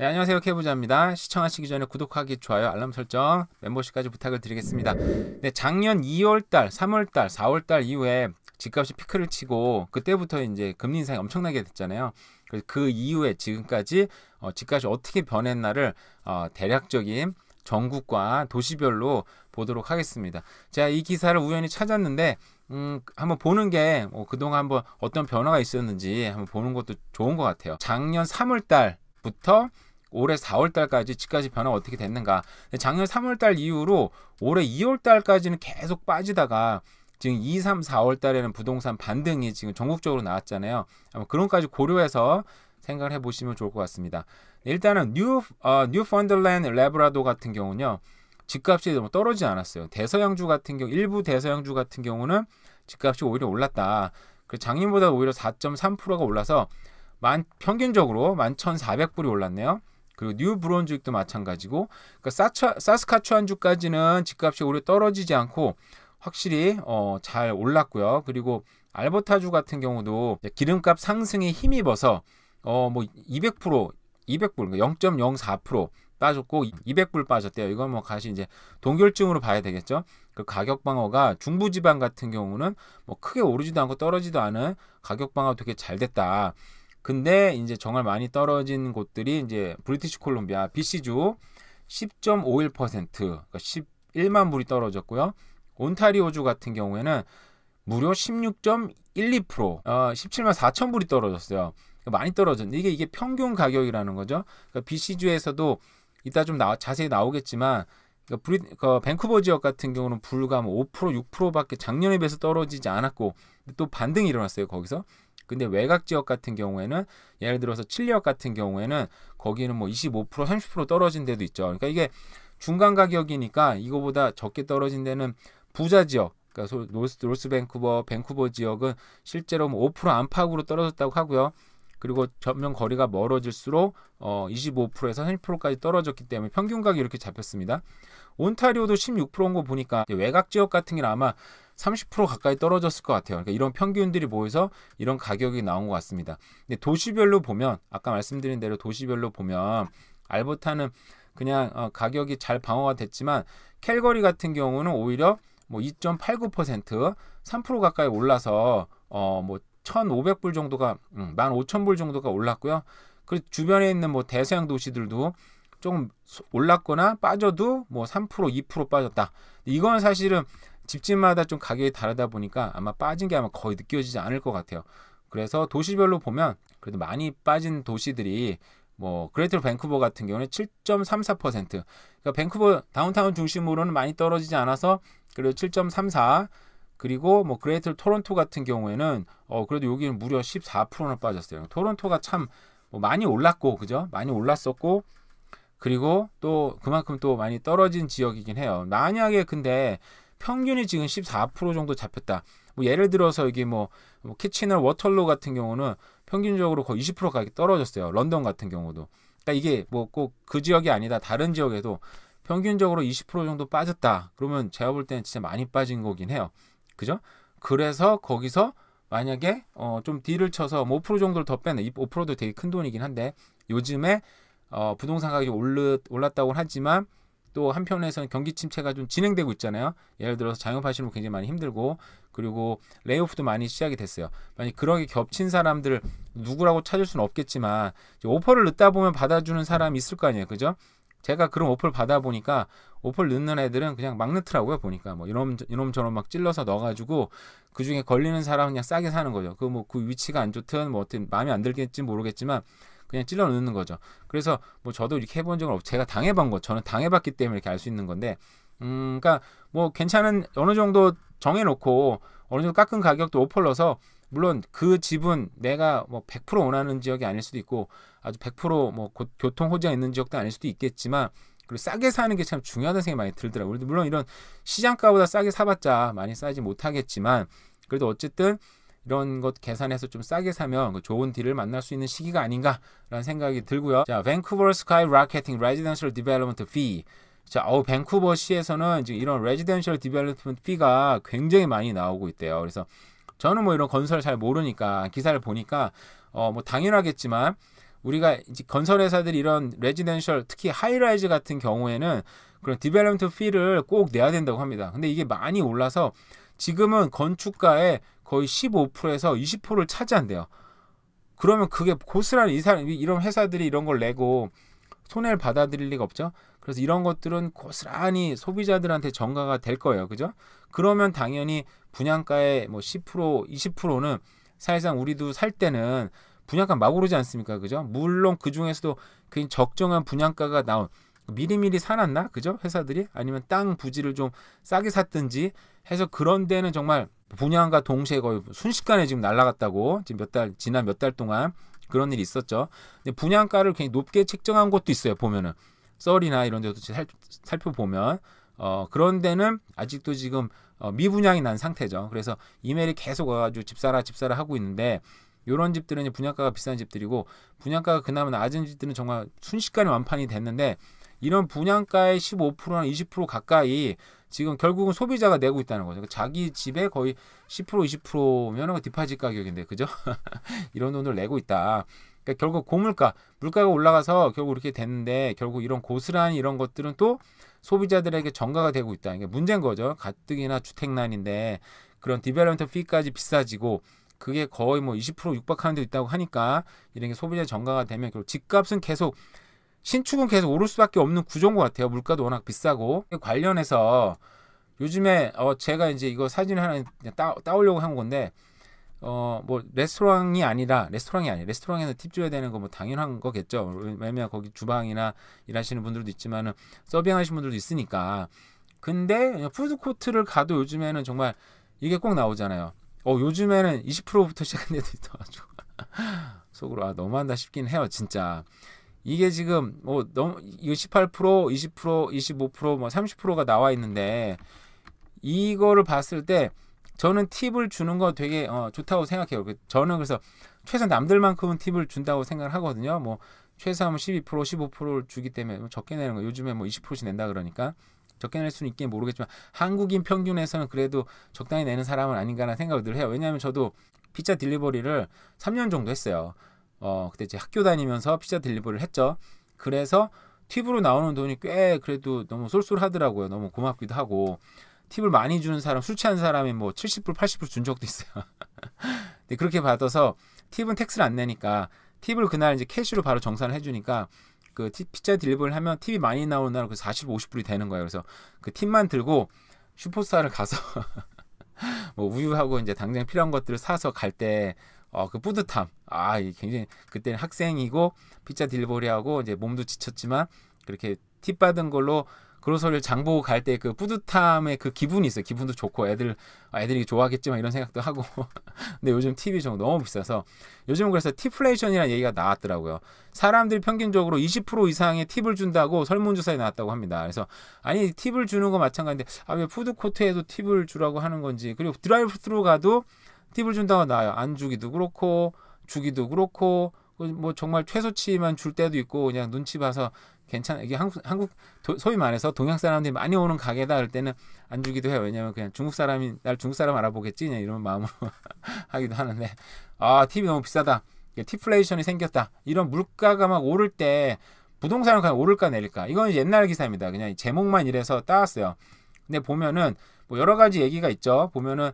네, 안녕하세요. 케이부자입니다. 시청하시기 전에 구독하기, 좋아요, 알람 설정, membership까지 부탁을 드리겠습니다. 네, 작년 2월달, 3월달, 4월달 이후에 집값이 피크를 치고 그때부터 이제 금리 인상이 엄청나게 됐잖아요. 그 이후에 지금까지 집값이 어떻게 변했나를 대략적인 전국과 도시별로 보도록 하겠습니다. 제가 이 기사를 우연히 찾았는데 한번 보는 게 그동안 한번 어떤 변화가 있었는지 한번 보는 것도 좋은 것 같아요. 작년 3월달부터 올해 4월달까지 집값이 변화가 어떻게 됐는가. 작년 3월달 이후로 올해 2월달까지는 계속 빠지다가 지금 2, 3, 4월달에는 부동산 반등이 지금 전국적으로 나왔잖아요. 그런 것까지 고려해서 생각을 해보시면 좋을 것 같습니다. 일단은 뉴펀들랜드 레브라도 같은 경우는요, 집값이 너무 떨어지지 않았어요. 대서양주 같은 경우, 일부 대서양주 같은 경우는 집값이 오히려 올랐다. 작년보다 오히려 4.3%가 올라서 평균적으로 11,400불이 올랐네요. 그리고 뉴브론즈윅도 마찬가지고, 그러니까 사스카추안주까지는 집값이 오히려 떨어지지 않고 확실히 잘 올랐고요. 그리고 알버타주 같은 경우도 기름값 상승에 힘입어서 뭐 200%, 200불, 0.04% 빠졌고 200불 빠졌대요. 이건 뭐 다시 이제 동결증으로 봐야 되겠죠. 그 가격 방어가 중부지방 같은 경우는 뭐 크게 오르지도 않고 떨어지도 않은 가격 방어가 되게 잘 됐다. 근데 이제 정말 많이 떨어진 곳들이 이제 브리티시 콜롬비아 BC주 10.51%, 그러니까 11만 불이 떨어졌고요. 온타리오주 같은 경우에는 무려 16.12%, 17만 4천 불이 떨어졌어요. 많이 떨어졌는데 이게 평균 가격이라는 거죠. 그러니까 BC주에서도 이따 좀 자세히 나오겠지만, 밴쿠버 지역 같은 경우는 불과 5%, 6%밖에 작년에 비해서 떨어지지 않았고, 또 반등이 일어났어요, 거기서. 근데 외곽 지역 같은 경우에는, 예를 들어서 칠리역 같은 경우에는 거기는 뭐 25%, 30% 떨어진 데도 있죠. 그러니까 이게 중간 가격이니까 이거보다 적게 떨어진 데는 부자 지역, 그러니까 노스 밴쿠버 지역은 실제로 5% 안팎으로 떨어졌다고 하고요. 그리고 점점 거리가 멀어질수록 25%에서 30%까지 떨어졌기 때문에 평균 가격이 이렇게 잡혔습니다. 온타리오도 16%인 거 보니까 외곽 지역 같은 경우는 아마 30% 가까이 떨어졌을 것 같아요. 그러니까 이런 평균들이 모여서 이런 가격이 나온 것 같습니다. 근데 도시별로 보면, 아까 말씀드린 대로 도시별로 보면 알버타는 그냥 가격이 잘 방어가 됐지만, 캘거리 같은 경우는 오히려 뭐 2.89%, 3% 가까이 올라서 뭐 1,500불 정도가 15,000불 정도가 올랐고요. 그리고 주변에 있는 뭐 대서양 도시들도 좀 올랐거나 빠져도 뭐 3%, 2% 빠졌다. 이건 사실은 집집마다 좀 가격이 다르다 보니까 아마 빠진 게 아마 거의 느껴지지 않을 것 같아요. 그래서 도시별로 보면 그래도 많이 빠진 도시들이 뭐 그레이터 밴쿠버 같은 경우는 7.34%, 그러니까 밴쿠버 다운타운 중심으로는 많이 떨어지지 않아서 그래도 7.34%, 그리고 뭐 그레이터 토론토 같은 경우에는 그래도 여기는 무려 14%나 빠졌어요. 토론토가 참 뭐 많이 올랐고, 그죠? 많이 올랐었고, 그리고 또 그만큼 또 많이 떨어진 지역이긴 해요. 만약에 근데 평균이 지금 14% 정도 잡혔다. 뭐 예를 들어서 여기 뭐 키치너 워털로 같은 경우는 평균적으로 거의 20% 가격이 떨어졌어요. 런던 같은 경우도. 그러니까 이게 뭐 꼭 그 지역이 아니다. 다른 지역에도 평균적으로 20% 정도 빠졌다. 그러면 제가 볼 때는 진짜 많이 빠진 거긴 해요. 그죠? 그래서 거기서 만약에 좀 딜을 쳐서 뭐 5% 정도를 더 빼내. 5%도 되게 큰 돈이긴 한데, 요즘에 부동산 가격이 올랐다고 하지만 또 한편에서는 경기 침체가 좀 진행되고 있잖아요. 예를 들어서 자영업하시는 분 굉장히 많이 힘들고, 그리고 레이오프도 많이 시작이 됐어요. 만약 그렇게 겹친 사람들 누구라고 찾을 수는 없겠지만, 오퍼를 넣다 보면 받아주는 사람이 있을 거 아니에요. 그죠? 제가 그런 오퍼를 받아보니까 오퍼를 넣는 애들은 그냥 막 넣더라고요. 보니까 뭐 이놈 저놈 막 찔러서 넣어가지고 그 중에 걸리는 사람은 그냥 싸게 사는 거죠. 그 위치가 안 좋든 뭐 어떤 마음에 안 들겠지 모르겠지만 그냥 찔러 넣는 거죠. 그래서 뭐 저도 이렇게 해본 적은 없고, 제가 당해본 거, 저는 당해봤기 때문에 이렇게 알 수 있는 건데, 그러니까 뭐 괜찮은 어느 정도 정해놓고 어느 정도 깎은 가격도 오퍼를 넣어서, 물론 그 집은 내가 뭐 100% 원하는 지역이 아닐 수도 있고 아주 100%뭐 교통 호재가 있는 지역도 아닐 수도 있겠지만, 그리고 싸게 사는 게 참 중요하다는 생각이 많이 들더라고요. 물론 이런 시장가보다 싸게 사봤자 많이 싸지 못하겠지만, 그래도 어쨌든 이런 것 계산해서 좀 싸게 사면 좋은 딜을 만날 수 있는 시기가 아닌가라는 생각이 들고요. 자, 밴쿠버 스카이라케팅 레지던셜 디벨롭먼트 피. 자, 밴쿠버 시에서는 지금 이런 레지던셜 디벨롭먼트 피가 굉장히 많이 나오고 있대요. 그래서 저는 뭐 이런 건설 잘 모르니까 기사를 보니까 뭐 당연하겠지만 우리가 이제 건설 회사들이 이런 레지던셜 특히 하이라이즈 같은 경우에는 그런 디벨롭먼트 피를 꼭 내야 된다고 합니다. 근데 이게 많이 올라서 지금은 건축가의 거의 15%에서 20%를 차지한대요. 그러면 그게 고스란히 이런 회사들이 이런 걸 내고 손해를 받아들일 리가 없죠. 그래서 이런 것들은 고스란히 소비자들한테 전가가 될 거예요. 그죠? 그러면 당연히 분양가의 뭐 10%, 20%는 사실상 우리도 살 때는 분양가 막 오르지 않습니까? 그죠? 물론 그 중에서도 그 적정한 분양가가 나온 미리미리 사놨나? 그죠? 회사들이 아니면 땅 부지를 좀 싸게 샀든지 해서 그런 데는 정말 분양과 동시에 거의 순식간에 지금 날아갔다고 지금 지난 몇 달 동안 그런 일이 있었죠. 근데 분양가를 굉장히 높게 책정한 곳도 있어요. 보면은 썰이나 이런 데도 살펴보면 그런 데는 아직도 지금 미분양이 난 상태죠. 그래서 이메일이 계속 와가지고 집 사라 하고 있는데 이런 집들은 이제 분양가가 비싼 집들이고 분양가가 그나마 낮은 집들은 정말 순식간에 완판이 됐는데 이런 분양가의 15%나 20% 가까이 지금 결국은 소비자가 내고 있다는 거죠. 자기 집에 거의 10% 20%면은 디파짓 가격인데 그죠? 이런 돈을 내고 있다. 그러니까 결국 물가가 올라가서 결국 이렇게 됐는데 결국 이런 고스란히 이런 것들은 또 소비자들에게 전가가 되고 있다. 이게 문제인 거죠. 가뜩이나 주택난인데 그런 디벨롭먼트 피까지 비싸지고 그게 거의 뭐 20% 육박하는 데 있다고 하니까 이런 게 소비자 전가가 되면 결국 집값은 계속 신축은 계속 오를 수밖에 없는 구조인 것 같아요. 물가도 워낙 비싸고 관련해서 요즘에 제가 이제 이거 사진을 하나 따오려고 한 건데 뭐 레스토랑에서 팁 줘야 되는 거 뭐 당연한 거겠죠. 왜냐면 거기 주방이나 일하시는 분들도 있지만은 서빙하시는 분들도 있으니까. 근데 푸드코트를 가도 요즘에는 정말 이게 꼭 나오잖아요. 요즘에는 20%부터 시작한 데도 있어가지고 속으로 너무한다 싶긴 해요, 진짜. 이게 지금 너무 이거 18%, 20%, 25%, 뭐 30%가 나와 있는데 이거를 봤을 때 저는 팁을 주는 거 되게 좋다고 생각해요. 저는 그래서 최소 남들만큼은 팁을 준다고 생각을 하거든요. 뭐 최소하면 12%, 15%를 주기 때문에 적게 내는 거. 요즘에 뭐 20%씩 낸다 그러니까 적게 낼 수는 있긴 모르겠지만 한국인 평균에서는 그래도 적당히 내는 사람은 아닌가라는 생각을 늘 해요. 왜냐하면 저도 피자 딜리버리를 3년 정도 했어요. 그때 이제 학교 다니면서 피자 딜리버리를 했죠. 그래서 팁으로 나오는 돈이 꽤 그래도 너무 쏠쏠하더라고요. 너무 고맙기도 하고 팁을 많이 주는 사람, 술 취한 사람이 뭐 70%, 80% 준 적도 있어요. 근데 그렇게 받아서 팁은 텍스를 안 내니까 팁을 그날 이제 캐시로 바로 정산을 해주니까 그 피자 딜리버리를 하면 팁이 많이 나오는 날 그 40, 50불이 되는 거예요. 그래서 그 팁만 들고 슈퍼스타를 가서 뭐 우유하고 이제 당장 필요한 것들을 사서 갈 때 그 뿌듯함. 굉장히 그때는 학생이고 피자 딜리버리하고 이제 몸도 지쳤지만 그렇게 팁 받은 걸로 그로서리를 장 보고 갈 때 그 뿌듯함의 그 기분이 있어요. 기분도 좋고 애들이 좋아하겠지만 이런 생각도 하고. 근데 요즘 팁이 좀 너무 비싸서 요즘은 그래서 팁플레이션이라는 얘기가 나왔더라고요. 사람들이 평균적으로 20% 이상의 팁을 준다고 설문조사에 나왔다고 합니다. 그래서 아니 팁을 주는 거 마찬가지인데 왜 푸드코트에도 팁을 주라고 하는 건지 그리고 드라이브 스루 가도 팁을 준다고 나와요. 안 주기도 그렇고 주기도 그렇고 뭐 정말 최소치만 줄 때도 있고 그냥 눈치 봐서 괜찮아. 이게 한국 소위 말해서 동양 사람들이 많이 오는 가게다 할 때는 안 주기도 해요. 왜냐면 그냥 날 중국 사람 알아보겠지 그냥 이런 마음으로 하기도 하는데 팁이 너무 비싸다. 팁플레이션이 생겼다. 이런 물가가 막 오를 때 부동산은 그냥 오를까 내릴까. 이건 옛날 기사입니다. 그냥 제목만 이래서 따왔어요. 근데 보면은 뭐 여러 가지 얘기가 있죠. 보면은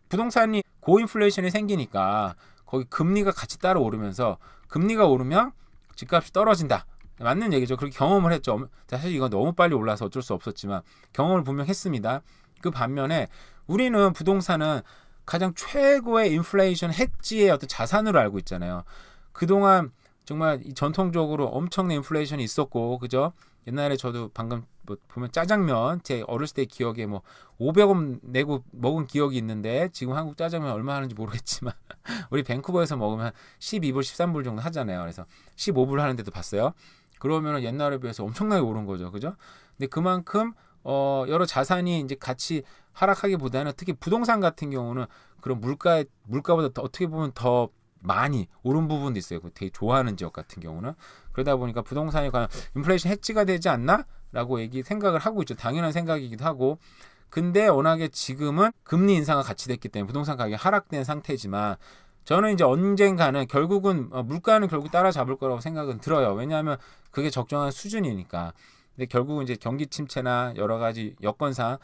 부동산이 고인플레이션이 생기니까 거기 금리가 같이 따라 오르면서 금리가 오르면 집값이 떨어진다. 맞는 얘기죠. 그렇게 경험을 했죠. 사실 이건 너무 빨리 올라서 어쩔 수 없었지만 경험을 분명 했습니다. 그 반면에 우리는 부동산은 가장 최고의 인플레이션 해지의 어떤 자산으로 알고 있잖아요. 그동안 정말 전통적으로 엄청난 인플레이션이 있었고, 그죠? 옛날에 저도 방금 뭐 보면 짜장면 제 어렸을 때 기억에 뭐 500원 내고 먹은 기억이 있는데 지금 한국 짜장면 얼마 하는지 모르겠지만 우리 밴쿠버에서 먹으면 12불, 13불 정도 하잖아요. 그래서 15불 하는데도 봤어요. 그러면은 옛날에 비해서 엄청나게 오른 거죠. 그죠? 근데 그만큼 여러 자산이 이제 같이 하락하기보다는 특히 부동산 같은 경우는 그런 물가보다 더 어떻게 보면 더 많이 오른 부분도 있어요. 되게 좋아하는 지역 같은 경우는. 그러다 보니까 부동산이 과연 인플레이션 해지가 되지 않나? 라고 생각을 하고 있죠. 당연한 생각이기도 하고. 근데 워낙에 지금은 금리 인상과 같이 됐기 때문에 부동산 가격이 하락된 상태지만 저는 이제 언젠가는 결국은 물가는 결국 따라잡을 거라고 생각은 들어요. 왜냐하면 그게 적정한 수준이니까. 근데 결국은 이제 경기 침체나 여러 가지 여건상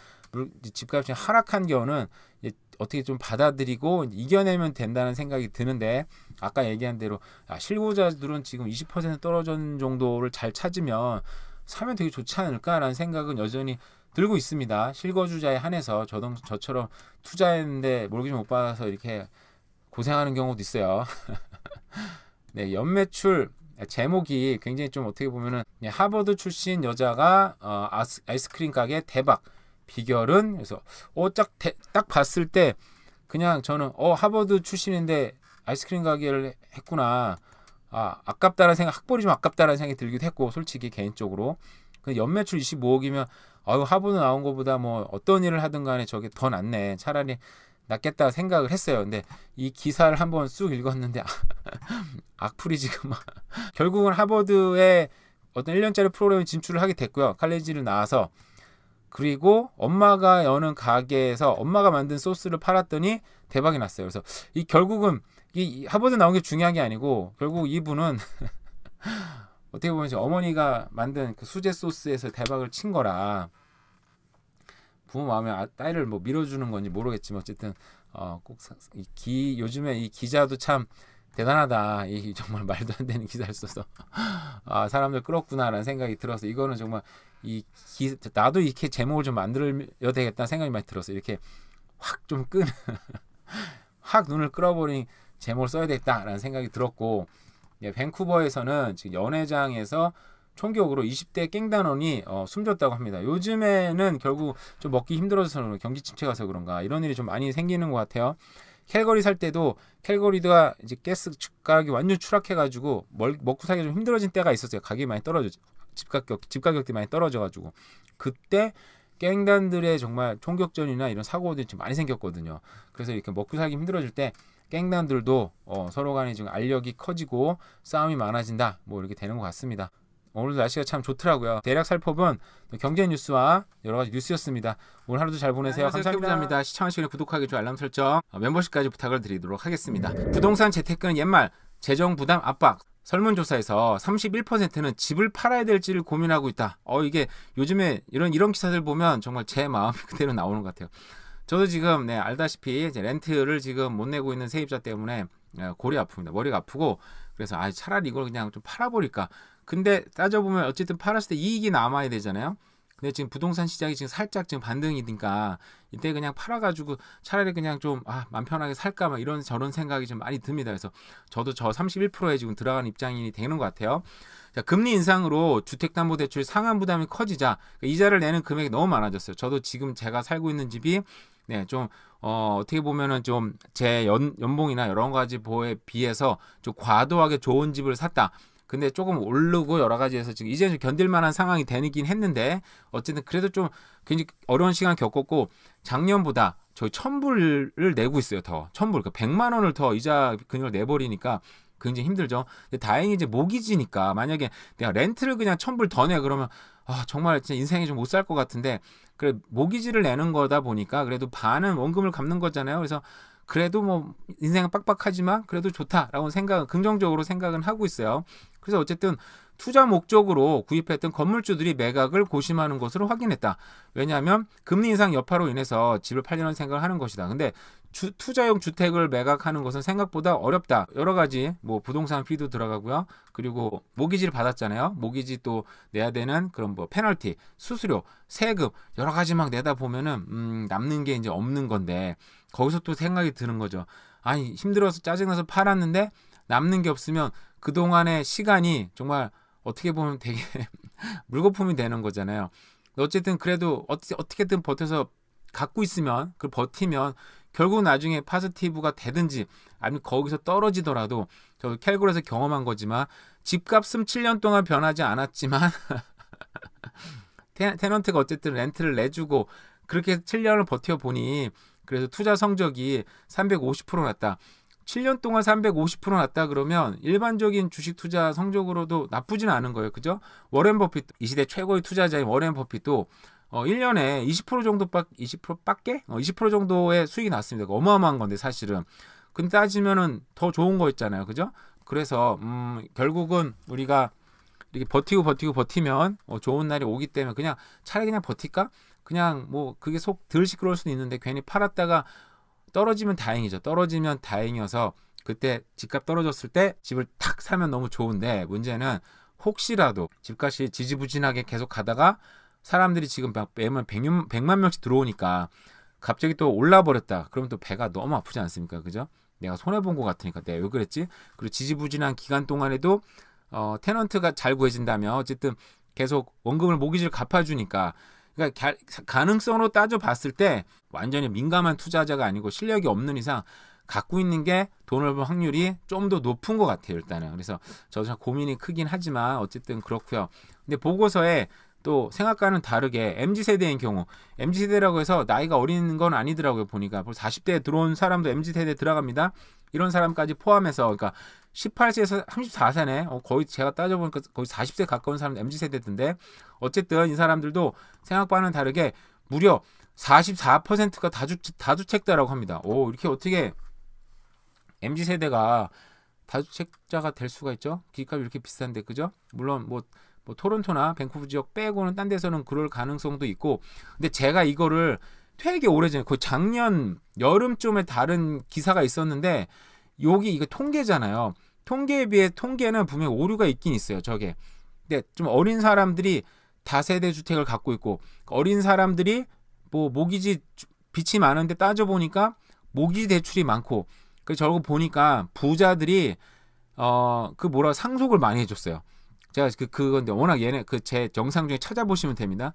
집값이 하락한 경우는 어떻게 좀 받아들이고 이겨내면 된다는 생각이 드는데, 아까 얘기한 대로 실고자들은 지금 20% 떨어진 정도를 잘 찾으면 사면 되게 좋지 않을까라는 생각은 여전히 들고 있습니다. 실거주자에 한해서 저처럼 투자했는데 모르기지 못 받아서 이렇게 고생하는 경우도 있어요. 네, 연매출 제목이 굉장히 좀 어떻게 보면은 하버드 출신 여자가 아이스크림 가게 대박 비결은, 그래서 딱 봤을 때 그냥 저는 하버드 출신인데 아이스크림 가게를 했구나, 아깝다라는 생각, 학벌이 좀 아깝다라는 생각이 들기도 했고, 솔직히 개인적으로 연매출 25억이면 하버드 나온 것보다 뭐 어떤 일을 하든 간에 저게 더 낫네, 차라리 낫겠다 생각을 했어요. 근데 이 기사를 한번 쑥 읽었는데 악플이 지금 결국은 하버드에 어떤 1년짜리 프로그램에 진출을 하게 됐고요. 칼리지를 나와서. 그리고 엄마가 여는 가게에서 엄마가 만든 소스를 팔았더니 대박이 났어요. 그래서 결국은 이 하버드 나온 게 중요한 게 아니고, 결국 이분은 어떻게 보면 어머니가 만든 그 수제 소스에서 대박을 친 거라, 부모 마음에 딸을 뭐 밀어주는 건지 모르겠지만 어쨌든 요즘에 이 기자도 참 대단하다. 정말 말도 안 되는 기사를 써서 사람들 끌었구나라는 생각이 들어서, 이거는 정말 나도 이렇게 제목을 좀 만들어야 되겠다는 생각이 많이 들었어요. 이렇게 확 좀 확 눈을 끌어버린 제목을 써야 되겠다라는 생각이 들었고, 밴쿠버에서는 지금 연회장에서 총격으로 20대 깽단원이 숨졌다고 합니다. 요즘에는 결국 좀 먹기 힘들어서 경기 침체 가서 그런가 이런 일이 좀 많이 생기는 것 같아요. 캘거리 살 때도 캘거리가 이제 가스 가격이 완전 추락해가지고 먹고 살기 좀 힘들어진 때가 있었어요. 가격이 많이 떨어져, 집 가격들이 많이 떨어져가지고, 그때 깽단들의 정말 총격전이나 이런 사고들이 좀 많이 생겼거든요. 그래서 이렇게 먹고 살기 힘들어질 때 깽단들도 서로 간에 지금 알력이 커지고 싸움이 많아진다, 뭐 이렇게 되는 것 같습니다. 오늘도 날씨가 참 좋더라고요. 대략 살펴본 경제 뉴스와 여러 가지 뉴스였습니다. 오늘 하루도 잘 보내세요. 감사합니다. 시청하시고 구독하기, 좋아요, 알람 설정, 멤버십까지 부탁을 드리도록 하겠습니다. 부동산 재테크는 옛말, 재정 부담 압박. 설문조사에서 31%는 집을 팔아야 될지를 고민하고 있다. 이게 요즘에 이런 기사들 보면 정말 제 마음이 그대로 나오는 것 같아요. 저도 지금 알다시피 렌트를 지금 못 내고 있는 세입자 때문에 골이 아픕니다. 머리가 아프고, 그래서 차라리 이걸 그냥 좀 팔아버릴까. 근데 따져보면 어쨌든 팔았을 때 이익이 남아야 되잖아요. 근데 지금 부동산 시장이 지금 살짝 지금 반등이니까 이때 그냥 팔아가지고 차라리 그냥 좀 맘 편하게 살까, 막 이런 저런 생각이 좀 많이 듭니다. 그래서 저도 31%에 지금 들어간 입장이 되는 것 같아요. 자, 금리 인상으로 주택담보대출 상환 부담이 커지자 이자를 내는 금액이 너무 많아졌어요. 저도 지금 제가 살고 있는 집이 좀 어떻게 보면은 좀 제 연봉이나 여러 가지 보에 비해서 좀 과도하게 좋은 집을 샀다. 근데 조금 오르고 여러 가지에서 지금 이제 좀 견딜 만한 상황이 되긴 했는데, 어쨌든 그래도 좀 굉장히 어려운 시간 겪었고, 작년보다 저희 1,000불을 내고 있어요. 더 1,000불, 그러니까 100만 원을 더 이자 금액을 내버리니까 굉장히 힘들죠. 근데 다행히 이제 모기지니까, 만약에 내가 렌트를 그냥 1,000불 더 내 그러면 정말 진짜 인생이 좀 못 살 것 같은데, 그래 모기지를 내는 거다 보니까 그래도 반은 원금을 갚는 거잖아요. 그래서 그래도 뭐 인생은 빡빡하지만 그래도 좋다라고 긍정적으로 생각은 하고 있어요. 그래서 어쨌든 투자 목적으로 구입했던 건물주들이 매각을 고심하는 것으로 확인했다. 왜냐하면 금리 인상 여파로 인해서 집을 팔려는 생각을 하는 것이다. 근데 투자용 주택을 매각하는 것은 생각보다 어렵다. 여러 가지 뭐 부동산 피도 들어가고요. 그리고 모기지를 받았잖아요. 모기지 또 내야 되는 그런 뭐 페널티, 수수료, 세금 여러 가지 막 내다 보면은 남는 게 이제 없는 건데, 거기서 또 생각이 드는 거죠. 힘들어서 짜증나서 팔았는데 남는 게 없으면 그동안의 시간이 정말 어떻게 보면 되게 물거품이 되는 거잖아요. 어쨌든 그래도 어떻게든 버텨서 갖고 있으면, 버티면 결국 나중에 파지티브가 되든지 아니면 거기서 떨어지더라도, 저도 캘거리에서 경험한 거지만 집값은 7년 동안 변하지 않았지만 테넌트가 어쨌든 렌트를 내주고 그렇게 7년을 버텨보니 그래서 투자 성적이 350% 났다. 7년 동안 350% 났다 그러면 일반적인 주식 투자 성적으로도 나쁘진 않은 거예요. 그죠? 워렌 버핏, 이 시대 최고의 투자자인 워렌 버핏도 1년에 20% 정도밖에 20% 정도의 수익이 났습니다. 어마어마한 건데 사실은. 근데 따지면은 더 좋은 거였잖아요. 그죠? 그래서 결국은 우리가 이렇게 버티면 좋은 날이 오기 때문에 그냥 차라리 그냥 버틸까? 그냥 뭐 그게 속 덜 시끄러울 수도 있는데 괜히 팔았다가 떨어지면 다행이죠. 떨어지면 다행이어서 그때 집값 떨어졌을 때 집을 탁 사면 너무 좋은데 문제는 혹시라도 집값이 지지부진하게 계속 가다가 사람들이 지금 매번 100만 명씩 들어오니까 갑자기 또 올라버렸다. 그러면 또 배가 너무 아프지 않습니까? 그죠? 내가 손해본 것 같으니까 내가 왜 그랬지? 그리고 지지부진한 기간 동안에도 테넌트가 잘 구해진다면 어쨌든 계속 원금을 모기지를 갚아주니까 그러니까 가능성으로 따져봤을 때 완전히 민감한 투자자가 아니고 실력이 없는 이상 갖고 있는 게 돈을 벌 확률이 좀 더 높은 것 같아요. 일단은. 그래서 저도 참 고민이 크긴 하지만 어쨌든 그렇고요. 근데 보고서에 또 생각과는 다르게 MZ세대인 경우 MZ세대라고 해서 나이가 어린 건 아니더라고요. 보니까 40대에 들어온 사람도 MZ세대에 들어갑니다. 이런 사람까지 포함해서 그러니까 18세에서 34세네. 거의 제가 따져보니까 거의 40세 가까운 사람 MZ세대인데 어쨌든 이 사람들도 생각과는 다르게 무려 44%가 다주택자라고 합니다. 오, 이렇게 어떻게 MZ세대가 다주택자가 될 수가 있죠? 기값이 이렇게 비싼데, 그죠? 물론 뭐 토론토나 밴쿠버 지역 빼고는 딴 데서는 그럴 가능성도 있고, 근데 제가 이거를 되게 오래전에 거의 작년 여름쯤에 다른 기사가 있었는데 여기 이거 통계잖아요. 통계에 비해 통계는 분명히 오류가 있긴 있어요. 저게. 근데 좀 어린 사람들이 다세대 주택을 갖고 있고 어린 사람들이 뭐 모기지 빚이 많은데 따져보니까 모기지 대출이 많고 그래서 저거 보니까 부자들이 상속을 많이 해줬어요. 제가 그건데 워낙 얘네 제 영상 중에 찾아보시면 됩니다.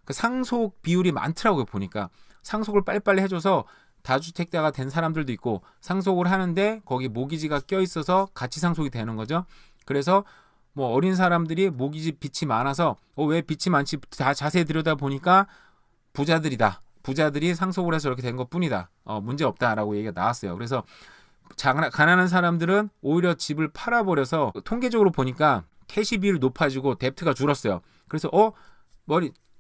그 상속 비율이 많더라고요. 보니까 상속을 빨리빨리 해줘서 다주택자가 된 사람들도 있고 상속을 하는데 거기 모기지가 껴있어서 같이 상속이 되는 거죠. 그래서 뭐 어린 사람들이 모기지 빚이 많아서 왜 빚이 많지 다 자세히 들여다 보니까 부자들이 상속을 해서 이렇게 된 것뿐이다. 문제 없다라고 얘기가 나왔어요. 그래서 가난한 사람들은 오히려 집을 팔아버려서 통계적으로 보니까 캐시 비율이 높아지고 뎁트가 줄었어요. 그래서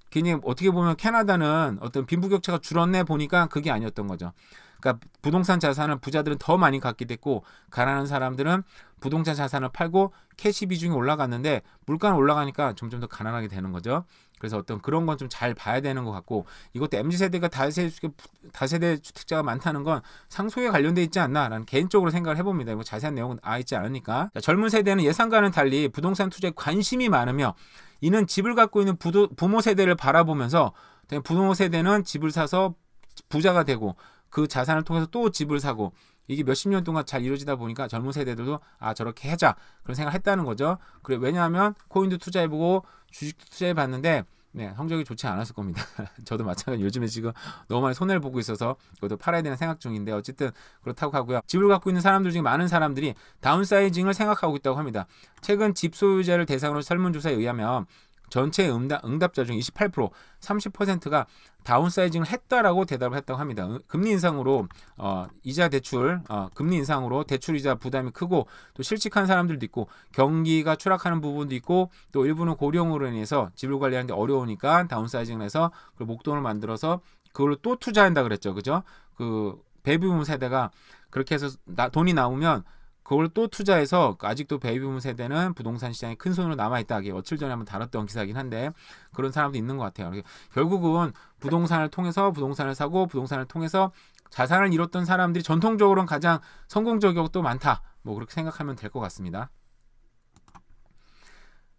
괜히 어떻게 보면 캐나다는 어떤 빈부격차가 줄었네 보니까 그게 아니었던 거죠. 그러니까 부동산 자산을 부자들은 더 많이 갖게 됐고 가난한 사람들은 부동산 자산을 팔고 캐시 비중이 올라갔는데 물가는 올라가니까 점점 더 가난하게 되는 거죠. 그래서 어떤 그런 건 좀 잘 봐야 되는 것 같고 이것도 MZ세대가 다세대 주택자가 많다는 건 상속에 관련돼 있지 않나라는 개인적으로 생각을 해봅니다. 뭐 자세한 내용은 있지 않으니까. 자, 젊은 세대는 예상과는 달리 부동산 투자에 관심이 많으며 이는 집을 갖고 있는 부모 세대를 바라보면서 부모 세대는 집을 사서 부자가 되고 그 자산을 통해서 또 집을 사고 이게 몇십 년 동안 잘 이루어지다 보니까 젊은 세대들도 저렇게 하자 그런 생각을 했다는 거죠. 그래 왜냐하면 코인도 투자해보고 주식도 투자해봤는데 성적이 좋지 않았을 겁니다. 저도 마찬가지 요즘에 지금 너무 많이 손해를 보고 있어서 그것도 팔아야 되는 생각 중인데 어쨌든 그렇다고 하고요. 집을 갖고 있는 사람들 중에 많은 사람들이 다운사이징을 생각하고 있다고 합니다. 최근 집 소유자를 대상으로 설문조사에 의하면 전체 응답자 중 28%, 30%가 다운사이징을 했다라고 대답을 했다고 합니다. 금리 인상으로 이자 대출, 금리 인상으로 대출 이자 부담이 크고 또 실직한 사람들도 있고 경기가 추락하는 부분도 있고 또 일부는 고령으로 인해서 집을 관리하는 게 어려우니까 다운사이징을 해서 그 목돈을 만들어서 그걸로 또 투자한다 그랬죠. 그죠? 그 베이비붐 세대가 그렇게 해서 돈이 나오면 그걸 또 투자해서 아직도 베이비붐 세대는 부동산 시장에 큰 손으로 남아있다. 이게 며칠 전에 한번 다뤘던 기사이긴 한데 그런 사람도 있는 것 같아요. 결국은 부동산을 통해서 부동산을 사고 부동산을 통해서 자산을 잃었던 사람들이 전통적으로는 가장 성공적인 경우도 많다. 뭐 그렇게 생각하면 될 것 같습니다.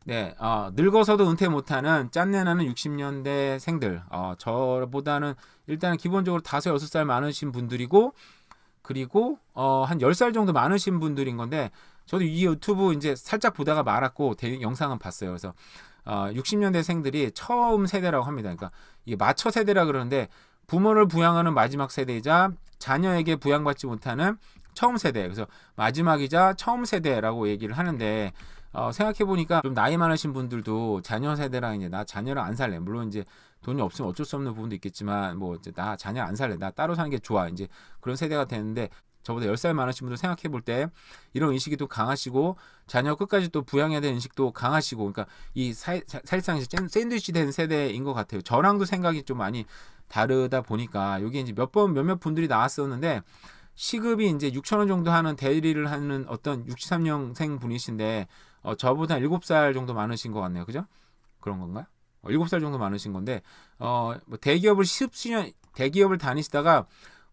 네, 늙어서도 은퇴 못하는 짠내나는 60년대 생들. 저보다는 일단은 기본적으로 5, 6살 많으신 분들이고 그리고 한 10살 정도 많으신 분들인 건데 저도 이 유튜브 이제 살짝 보다가 말았고 영상은 봤어요. 그래서 60년대생들이 처음 세대라고 합니다. 그러니까 이게 마처 세대라 그러는데 부모를 부양하는 마지막 세대이자 자녀에게 부양받지 못하는 처음 세대. 그래서 마지막이자 처음 세대라고 얘기를 하는데 생각해보니까 좀 나이 많으신 분들도 자녀 세대랑 이제 나 자녀랑 안 살래. 물론 이제 돈이 없으면 어쩔 수 없는 부분도 있겠지만 뭐 이제 나 자녀 안 살래. 나 따로 사는 게 좋아. 이제 그런 세대가 되는데 저보다 10살 많으신 분들 생각해 볼 때 이런 인식이 또 강하시고 자녀 끝까지 또 부양해야 되는 인식도 강하시고 그러니까 이 사실상 샌드위치 된 세대인 것 같아요. 저랑도 생각이 좀 많이 다르다 보니까 여기 이제 몇몇 분들이 나왔었는데 시급이 이제 6,000원 정도 하는 대리를 하는 어떤 63년생 분이신데 저보다 7살 정도 많으신 것 같네요. 그죠? 그런 건가요? 7살 정도 많으신 건데 뭐 대기업을 10수년 대기업을 다니시다가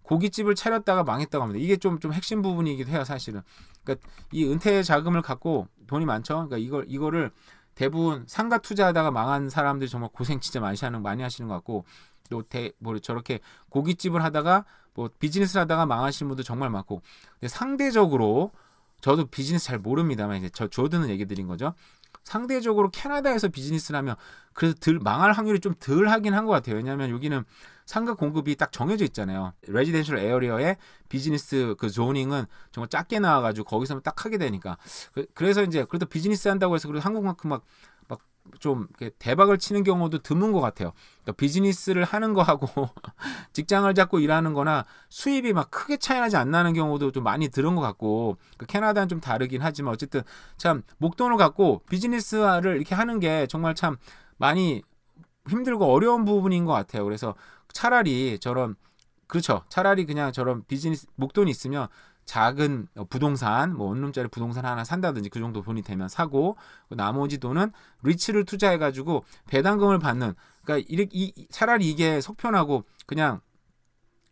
고깃집을 차렸다가 망했다고 합니다. 이게 좀 핵심 부분이기도 해요, 사실은. 그러니까 이 은퇴 자금을 갖고 돈이 많죠. 그러니까 이거를 대부분 상가 투자하다가 망한 사람들이 정말 고생 진짜 많이 하시는 것 같고, 또 뭐 저렇게 고깃집을 하다가 뭐 비즈니스를 하다가 망하시는 분도 정말 많고. 근데 상대적으로 저도 비즈니스 잘 모릅니다만 이제 저 듣는 얘기 드린 거죠. 상대적으로 캐나다에서 비즈니스를 하면 그래서 망할 확률이 좀 덜 하긴 한 것 같아요. 왜냐하면 여기는 상가 공급이 딱 정해져 있잖아요. 레지덴셜 에어리어의 비즈니스 그 조닝은 정말 작게 나와가지고 거기서만 딱 하게 되니까. 그래서 이제 그래도 비즈니스 한다고 해서 그래도 한국만큼 막 좀 대박을 치는 경우도 드문 것 같아요. 그러니까 비즈니스를 하는 거하고 직장을 잡고 일하는 거나 수입이 막 크게 차이 나지 안 나는 경우도 좀 많이 들은 것 같고, 캐나다는 좀 다르긴 하지만 어쨌든 참 목돈을 갖고 비즈니스를 이렇게 하는 게 정말 참 많이 힘들고 어려운 부분인 것 같아요. 그래서 차라리 그냥 저런 비즈니스 목돈이 있으면 작은 부동산, 뭐 원룸짜리 부동산 하나 산다든지 그 정도 돈이 되면 사고, 나머지 돈은 리츠를 투자해가지고 배당금을 받는. 그러니까 차라리 이게 속편하고 그냥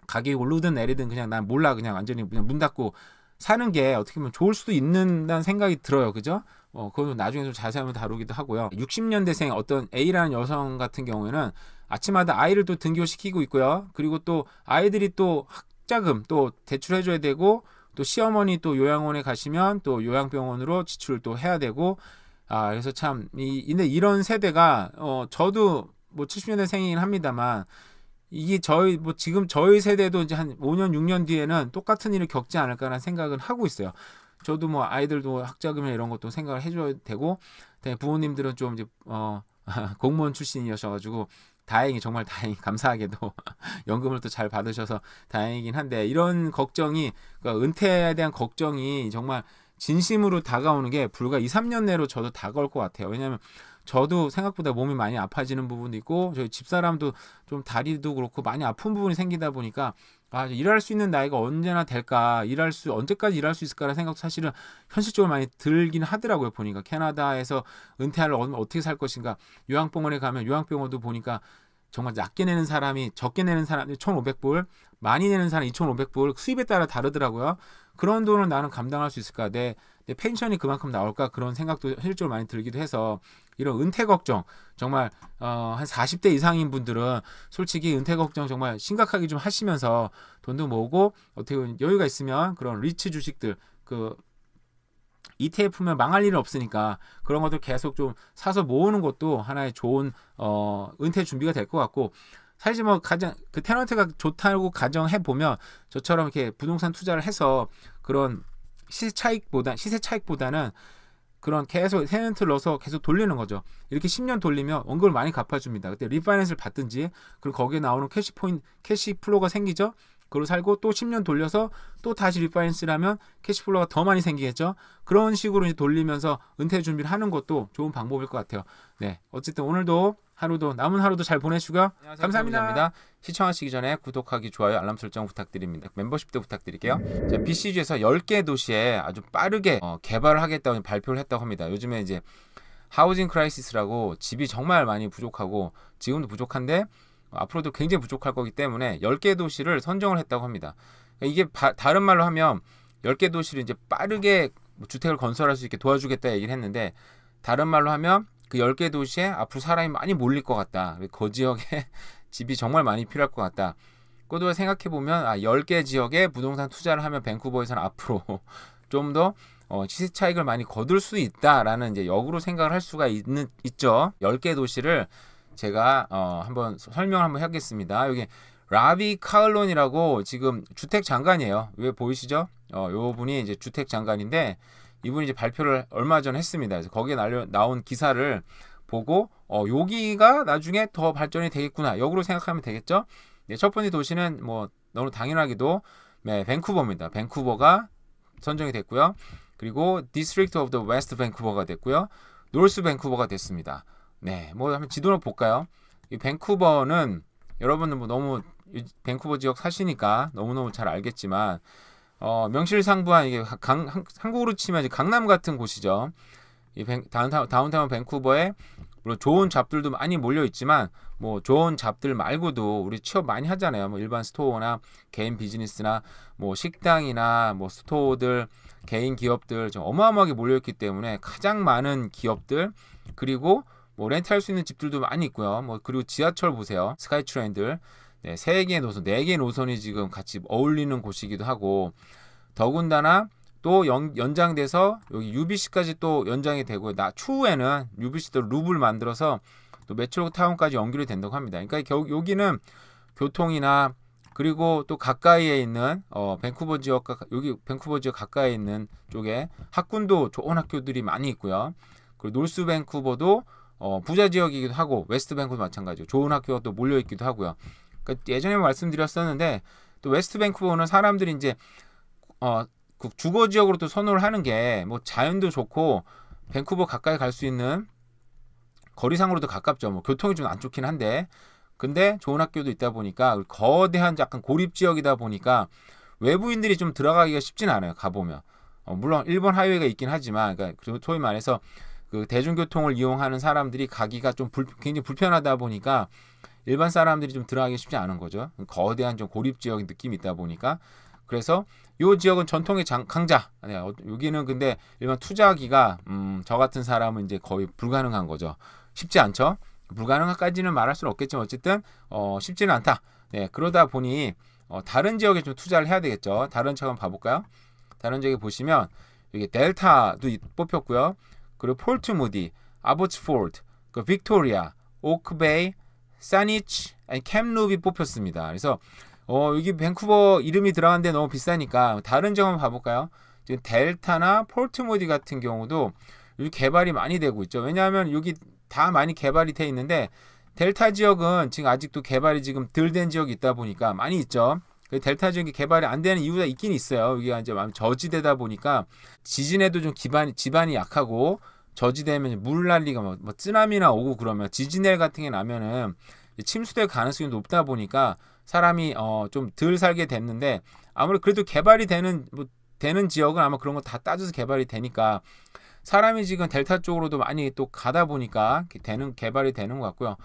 가격이 오르든 내리든 그냥 난 몰라 그냥 완전히 그냥 문 닫고 사는 게 어떻게 보면 좋을 수도 있는다는 생각이 들어요, 그죠? 그건 나중에 좀 자세히 한번 다루기도 하고요. 60년대생 어떤 A라는 여성 같은 경우에는 아침마다 아이를 또 등교시키고 있고요. 그리고 또 아이들이 또 학자금 또 대출해줘야 되고, 또 시어머니 또 요양원에 가시면 또 요양병원으로 지출을 또 해야 되고, 그래서 참 근데 이런 세대가 저도 뭐 70년대생이긴 합니다만 이게 지금 저희 세대도 이제 한 5년 6년 뒤에는 똑같은 일을 겪지 않을까라는 생각은 하고 있어요. 저도 뭐 아이들도 학자금이나 이런 것도 생각을 해줘야 되고, 부모님들은 좀 이제 공무원 출신이셔가지고 정말 다행히 감사하게도 연금을 또 잘 받으셔서 다행이긴 한데, 이런 걱정이, 그러니까 은퇴에 대한 걱정이 정말 진심으로 다가오는 게 불과 2, 3년 내로 저도 다가올 것 같아요. 왜냐하면 저도 생각보다 몸이 많이 아파지는 부분도 있고, 저희 집사람도 좀 다리도 그렇고 많이 아픈 부분이 생기다 보니까 일할 수 있는 나이가 언제나 될까, 언제까지 일할 수 있을까라는 생각도 사실은 현실적으로 많이 들긴 하더라고요. 보니까 캐나다에서 은퇴하려면 어떻게 살 것인가. 요양병원에 가면 요양병원도 보니까 정말 낮게 내는 사람이, 적게 내는 사람이 1,500불, 많이 내는 사람이 2,500불, 수입에 따라 다르더라고요. 그런 돈을 나는 감당할 수 있을까? 내 펜션이 그만큼 나올까? 그런 생각도 현실적으로 많이 들기도 해서, 이런 은퇴 걱정, 정말 한 40대 이상인 분들은 솔직히 은퇴 걱정 정말 심각하게 좀 하시면서 돈도 모으고, 어떻게 보면 여유가 있으면 그런 리츠 주식들, ETF면 망할 일은 없으니까 그런 것들 계속 좀 사서 모으는 것도 하나의 좋은 은퇴 준비가 될 것 같고, 사실 뭐 가장 테넌트가 좋다고 가정해 보면 저처럼 이렇게 부동산 투자를 해서 그런 시세 차익보다는 그런 계속 테넌트를 넣어서 계속 돌리는 거죠. 이렇게 10년 돌리면 원금을 많이 갚아줍니다. 그때 리파이낸스를 받든지, 그리고 거기에 나오는 캐시 플로우가 생기죠. 그걸 살고 또 10년 돌려서 또 다시 리파이낸스를 하면 캐시플로우가 더 많이 생기겠죠. 그런 식으로 이제 돌리면서 은퇴 준비를 하는 것도 좋은 방법일 것 같아요. 네, 어쨌든 오늘도 남은 하루도 잘 보내시고요. 감사합니다. 시청하시기 전에 구독하기, 좋아요, 알람 설정 부탁드립니다. 멤버십도 부탁드릴게요. BCG에서 10개 도시에 아주 빠르게 개발을 하겠다고 발표를 했다고 합니다. 요즘에 이제 하우징 크라이시스라고 집이 정말 많이 부족하고, 지금도 부족한데 앞으로도 굉장히 부족할 거기 때문에 10개 도시를 선정을 했다고 합니다. 이게 다른 말로 하면 10개 도시를 이제 빠르게 주택을 건설할 수 있게 도와주겠다 얘기를 했는데, 다른 말로 하면 그 10개 도시에 앞으로 사람이 많이 몰릴 것 같다. 그 지역에 집이 정말 많이 필요할 것 같다. 그것도 생각해보면 10개 지역에 부동산 투자를 하면 밴쿠버에서는 앞으로 좀 더 시세 차익을 많이 거둘 수 있다라는 이제 역으로 생각을 할 수가 있죠. 10개 도시를 제가 한번 설명을 한번 하겠습니다. 여기 라비 카을론이라고 지금 주택 장관이에요. 왜 보이시죠? 요 분이 이제 주택 장관인데, 이분이 이제 발표를 얼마 전에 했습니다. 그래서 거기에 나온 기사를 보고 여기가 나중에 더 발전이 되겠구나, 역으로 생각하면 되겠죠. 네, 첫 번째 도시는 뭐 너무 당연하게도 밴쿠버입니다. 밴쿠버가 선정이 됐고요. 그리고 District of the West 밴쿠버가 됐고요. 노스 밴쿠버가 됐습니다. 네, 뭐 한번 지도를 볼까요? 이 밴쿠버는 여러분들 뭐 너무 밴쿠버 지역 사시니까 너무너무 잘 알겠지만, 명실상부한 이게 한국으로 치면 이제 강남 같은 곳이죠. 이 다운타운 밴쿠버에 물론 좋은 잡들도 많이 몰려 있지만 뭐 좋은 잡들 말고도 우리 취업 많이 하잖아요. 뭐 일반 스토어나 개인 비즈니스나 뭐 식당이나 뭐 스토어들, 개인 기업들 좀 어마어마하게 몰려 있기 때문에 가장 많은 기업들, 그리고 뭐 렌트할 수 있는 집들도 많이 있고요. 뭐 그리고 지하철 보세요. 스카이트레인들. 네, 3개의 노선, 4개의 노선이 지금 같이 어울리는 곳이기도 하고, 더군다나 또 연장돼서 여기 UBC까지 또 연장이 되고, 추후에는 UBC도 룹을 만들어서 또 메트로 타운까지 연결이 된다고 합니다. 그러니까 여기는 교통이나 그리고 또 가까이에 있는 밴쿠버 지역과 여기 밴쿠버 지역 가까이에 있는 쪽에 학군도 좋은 학교들이 많이 있고요. 그리고 노스 밴쿠버도 부자 지역이기도 하고, 웨스트 밴쿠버도 마찬가지고 좋은 학교가 또 몰려 있기도 하고요. 그러니까 예전에 말씀드렸었는데 또 웨스트 밴쿠버는 사람들이 이제 그 주거 지역으로 또 선호를 하는 게 뭐 자연도 좋고 밴쿠버 가까이 갈 수 있는 거리상으로도 가깝죠. 뭐 교통이 좀 안 좋긴 한데 근데 좋은 학교도 있다 보니까 거대한 약간 고립 지역이다 보니까 외부인들이 좀 들어가기가 쉽진 않아요. 가보면 물론 일본 하이웨이가 있긴 하지만, 그러니까 소위 말해서 그 대중교통을 이용하는 사람들이 가기가 좀 굉장히 불편하다 보니까 일반 사람들이 좀 들어가기 쉽지 않은 거죠. 거대한 좀 고립 지역의 느낌이 있다 보니까. 그래서 이 지역은 전통의 강자. 여기는 근데 일반 투자하기가 저 같은 사람은 이제 거의 불가능한 거죠. 쉽지 않죠. 불가능한까지는 말할 수는 없겠지만 어쨌든 쉽지는 않다. 네, 그러다 보니 다른 지역에 좀 투자를 해야 되겠죠. 다른 지역 한번 봐볼까요? 다른 지역에 보시면 여기 델타도 뽑혔고요. 그리고 폴트무디, 아보츠폴드, 그 빅토리아, 오크베이, 사니치, 캠루비 뽑혔습니다. 그래서 여기 밴쿠버 이름이 들어가는데 너무 비싸니까 다른 지역 한번 봐볼까요? 지금 델타나 폴트무디 같은 경우도 여기 개발이 많이 되고 있죠. 왜냐하면 여기 다 많이 개발이 돼 있는데 델타 지역은 지금 아직도 개발이 지금 덜 된 지역이 있다 보니까 많이 있죠. 델타 지역이 개발이 안 되는 이유가 있긴 있어요. 여기가 이제 저지대다 보니까 지진에도 좀 지반이 약하고, 저지대면 물난리가 뭐 쓰나미나 오고 그러면 지진해 같은 게 나면은 침수될 가능성이 높다 보니까 사람이 좀 덜 살게 됐는데, 아무래도 그래도 개발이 되는 지역은 아마 그런 거 다 따져서 개발이 되니까 사람이 지금 델타 쪽으로도 많이 또 가다 보니까 개발이 되는 것 같고요.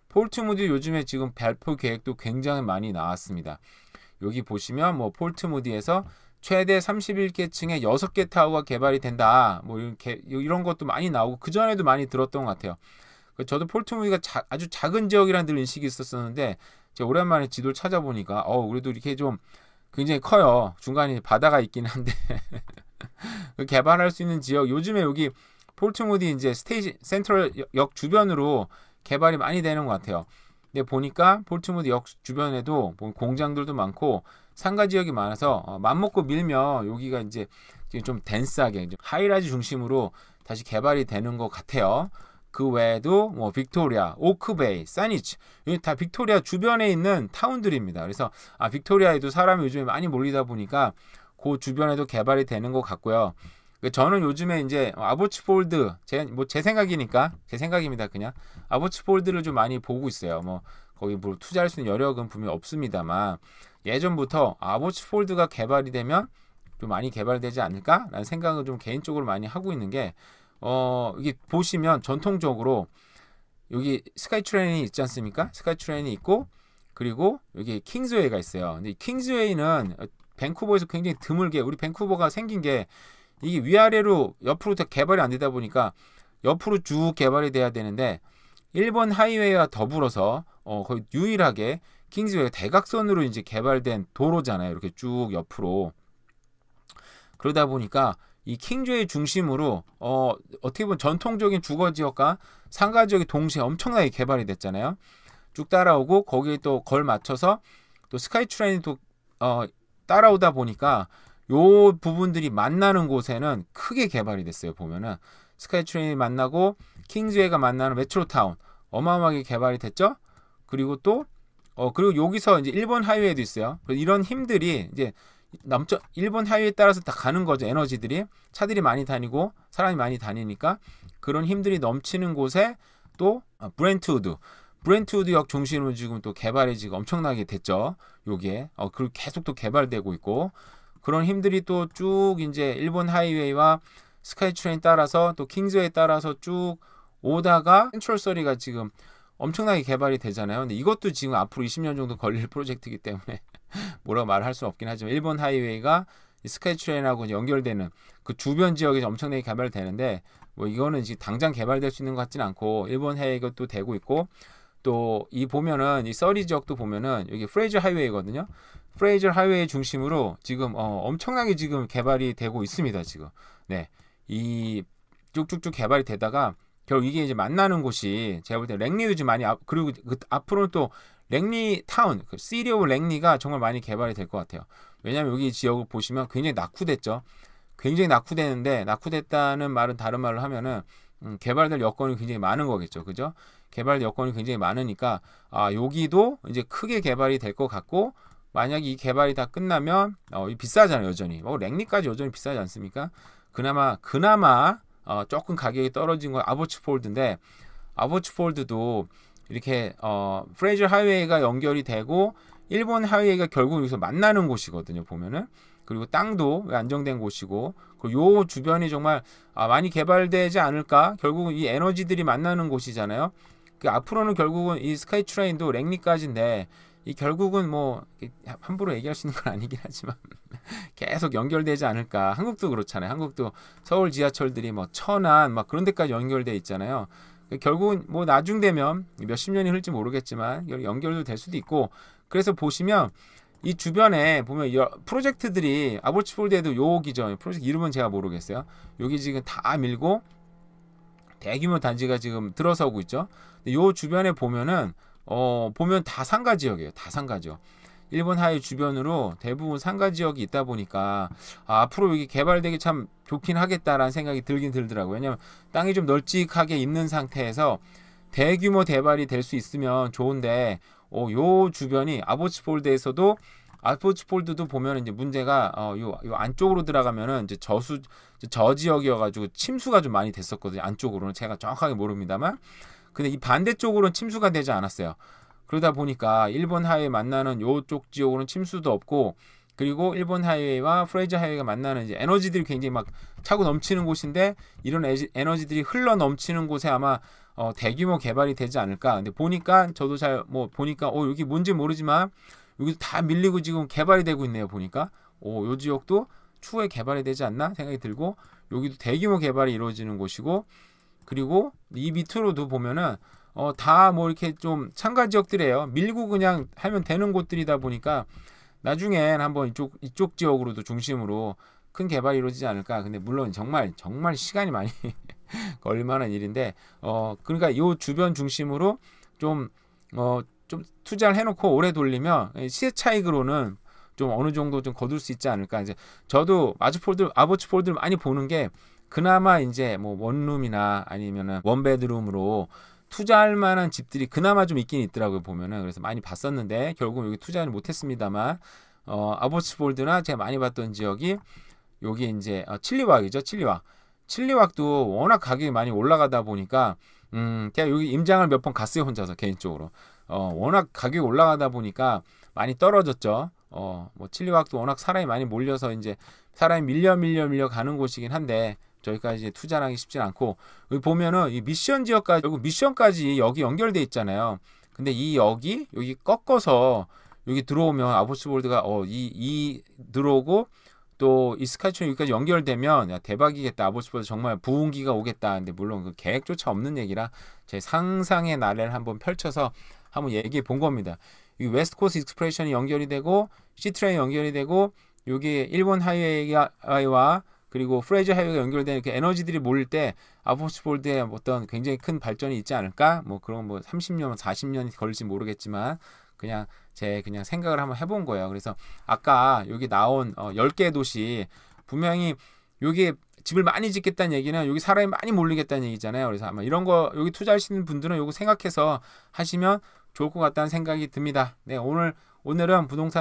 폴트무디 요즘에 지금 발표 계획도 굉장히 많이 나왔습니다. 여기 보시면 뭐 폴트무디에서 최대 31개층의 6개 타워가 개발이 된다. 뭐 이런 것도 많이 나오고 그 전에도 많이 들었던 것 같아요. 저도 폴트무디가 아주 작은 지역이라는 늘 인식이 있었었는데 제가 오랜만에 지도를 찾아보니까 그래도 이렇게 좀 굉장히 커요. 중간에 바다가 있긴 한데 개발할 수 있는 지역, 요즘에 여기 폴트무디 이제 센트럴 역 주변으로 개발이 많이 되는 것 같아요. 근데 보니까 폴트무디 역 주변에도 공장들도 많고 상가 지역이 많아서 맘먹고 밀면 여기가 이제 좀 덴스하게 하이라이즈 중심으로 다시 개발이 되는 것 같아요. 그 외에도 뭐 빅토리아, 오크베이, 사니치, 여기 다 빅토리아 주변에 있는 타운들입니다. 그래서 빅토리아에도 사람이 요즘에 많이 몰리다 보니까 그 주변에도 개발이 되는 것 같고요. 저는 요즘에 이제 아보츠폴드, 제 생각입니다. 그냥 아보츠폴드를 좀 많이 보고 있어요. 뭐 거기 뭐 투자할 수 있는 여력은 분명히 없습니다만 예전부터 아보츠폴드가 개발이 되면 좀 많이 개발되지 않을까라는 생각을 좀 개인적으로 많이 하고 있는 게, 이게 보시면 전통적으로 여기 스카이트레인이 있지 않습니까? 스카이트레인이 있고 그리고 여기 킹스웨이가 있어요. 근데 킹스웨이는 밴쿠버에서 굉장히 드물게, 우리 밴쿠버가 생긴 게 이게 위아래로 옆으로 다 개발이 안 되다 보니까 옆으로 쭉 개발이 돼야 되는데 일본 하이웨이와 더불어서 거의 유일하게 킹스웨이가 대각선으로 이제 개발된 도로잖아요. 이렇게 쭉 옆으로. 그러다 보니까 이 킹스웨이 중심으로 어떻게 보면 전통적인 주거 지역과 상가 지역이 동시에 엄청나게 개발이 됐잖아요. 쭉 따라오고 거기에 또 걸 맞춰서 또 스카이트레인이 또 따라오다 보니까 요 부분들이 만나는 곳에는 크게 개발이 됐어요. 보면은 스카이트레인이 만나고 킹스웨이가 만나는 메트로타운 어마어마하게 개발이 됐죠. 그리고 또 그리고 여기서 이제 일본 하이웨이도 있어요. 이런 힘들이 이제 일본 하이웨이에 따라서 다 가는 거죠. 에너지들이, 차들이 많이 다니고 사람이 많이 다니니까 그런 힘들이 넘치는 곳에 또 브렌트우드 역 중심으로 지금 또 개발이 지금 엄청나게 됐죠. 요게 그리고 계속 또 개발되고 있고, 그런 힘들이 또 쭉 이제 일본 하이웨이와 스카이트레인 따라서 또 킹스웨이 따라서 쭉 오다가 센트럴 서리가 지금 엄청나게 개발이 되잖아요. 근데 이것도 지금 앞으로 20년 정도 걸릴 프로젝트이기 때문에 뭐라고 말할 수 없긴 하지만 일본 하이웨이가 스카이트레인하고 연결되는 그 주변 지역이 엄청나게 개발되는데 뭐 이거는 지금 당장 개발될 수 있는 것 같지는 않고 일본 하이웨이가 또 되고 있고 또 이 보면은 이 서리 지역도 보면은 여기 프레이저 하이웨이거든요. 프레이저 하이웨이 중심으로 지금 엄청나게 지금 개발이 되고 있습니다. 지금 네, 이 쭉쭉쭉 개발이 되다가 결국 이게 이제 만나는 곳이 제가 볼 때 랭리도 지금 많이 그리고 앞으로는 또 랭리 타운, 그 시리 오브 랭리가 정말 많이 개발이 될 것 같아요. 왜냐하면 여기 지역을 보시면 굉장히 낙후됐죠. 굉장히 낙후되는데 낙후됐다는 말은 다른 말로 하면은 개발될 여건이 굉장히 많은 거겠죠. 그죠? 개발 여건이 굉장히 많으니까 여기도 이제 크게 개발이 될 것 같고 만약에 이 개발이 다 끝나면 비싸잖아요. 여전히 랭리까지 여전히 비싸지 않습니까? 그나마 조금 가격이 떨어진 건 아보츠폴드인데 아보츠폴드도 이렇게 프레이저 하이웨이가 연결이 되고 일본 하이웨이가 결국 여기서 만나는 곳이거든요. 보면은 그리고 땅도 안정된 곳이고 그리고 요 주변이 정말 많이 개발되지 않을까. 결국은 이 에너지들이 만나는 곳이잖아요. 그 앞으로는 결국은 이 스카이트레인도 랭리까지인데 이 결국은 뭐 함부로 얘기할 수 있는 건 아니긴 하지만 계속 연결되지 않을까. 한국도 그렇잖아요. 한국도 서울 지하철들이 뭐 천안 막 그런 데까지 연결돼 있잖아요. 결국은 뭐 나중 되면 몇십 년이 흘지 모르겠지만 연결도 될 수도 있고 그래서 보시면 이 주변에 보면 프로젝트들이 아보츠폴드에도 여기죠. 프로젝트 이름은 제가 모르겠어요. 여기 지금 다 밀고 대규모 단지가 지금 들어서고 있죠. 요 주변에 보면은 보면 다 상가 지역이에요. 다 상가 지역. 일본 하이 주변으로 대부분 상가 지역이 있다 보니까 앞으로 여기 개발되기 참 좋긴 하겠다라는 생각이 들긴 들더라고요. 왜냐면 땅이 좀 널찍하게 있는 상태에서 대규모 개발이 될 수 있으면 좋은데 요 주변이 아보츠폴드에서도 아보츠폴드도 보면 이제 문제가 요 안쪽으로 들어가면은 이제 저 지역이어가지고 침수가 좀 많이 됐었거든요. 안쪽으로는 제가 정확하게 모릅니다만 근데 이 반대쪽으로는 침수가 되지 않았어요. 그러다 보니까 일본 하이웨이 만나는 요쪽 지역으로는 침수도 없고 그리고 일본 하이웨이와 프레이저 하이웨이가 만나는 이제 에너지들이 굉장히 막 차고 넘치는 곳인데 이런 에너지들이 흘러 넘치는 곳에 아마 대규모 개발이 되지 않을까. 근데 보니까 저도 잘 보니까 여기 뭔지 모르지만 여기도 다 밀리고 지금 개발이 되고 있네요. 보니까 요 지역도 추후에 개발이 되지 않나 생각이 들고 여기도 대규모 개발이 이루어지는 곳이고 그리고 이 밑으로도 보면은 다 뭐 이렇게 좀 상가 지역들이에요. 밀고 그냥 하면 되는 곳들이다 보니까 나중엔 한번 이쪽 지역으로도 중심으로 큰 개발이 이루어지지 않을까. 근데 물론 정말 시간이 많이 걸릴 만한 일인데 그러니까 이 주변 중심으로 좀 투자를 해놓고 오래 돌리면 시세 차익으로는 좀 어느 정도 좀 거둘 수 있지 않을까. 이제 저도 아보츠폴드를 많이 보는 게 그나마 이제 뭐 원룸이나 아니면은 원베드룸으로 투자할 만한 집들이 그나마 좀 있긴 있더라고요. 보면은 그래서 많이 봤었는데 결국 여기 투자는 못했습니다만 아보츠폴드나 제가 많이 봤던 지역이 여기 이제 칠리왁이죠. 칠리왁도 워낙 가격이 많이 올라가다 보니까 제가 여기 임장을 몇 번 갔어요. 혼자서 개인적으로 워낙 가격이 올라가다 보니까 많이 떨어졌죠. 뭐 칠리왁도 워낙 사람이 많이 몰려서 이제 사람이 밀려 가는 곳이긴 한데 저기까지 이제 투자를 하기 쉽진 않고 여기 보면은 이 미션 지역까지 결국 미션까지 여기 연결돼 있잖아요. 근데 이 여기 꺾어서 여기 들어오면 아보츠폴드가 이 들어오고 또 이 스카이트레인 여기까지 연결되면 야, 대박이겠다. 아보츠폴드 정말 부흥기가 오겠다. 근데 물론 그 계획조차 없는 얘기라 제 상상의 나래를 한번 펼쳐서 한번 얘기해 본 겁니다. 이 웨스트코스트 익스프레션이 연결이 되고 C트레인 연결이 되고 여기 일본 하이웨이와 그리고 프레이저 하이웨이가 연결되는 그 에너지들이 몰릴 때 아보츠폴드에 어떤 굉장히 큰 발전이 있지 않을까? 뭐 그런 30년, 40년이 걸릴지 모르겠지만 그냥 생각을 한번 해본 거예요. 그래서 아까 여기 나온 10개 도시 분명히 여기 집을 많이 짓겠다는 얘기는 여기 사람이 많이 몰리겠다는 얘기잖아요. 그래서 아마 이런 거 여기 투자하시는 분들은 이거 생각해서 하시면 좋을 것 같다는 생각이 듭니다. 네, 오늘은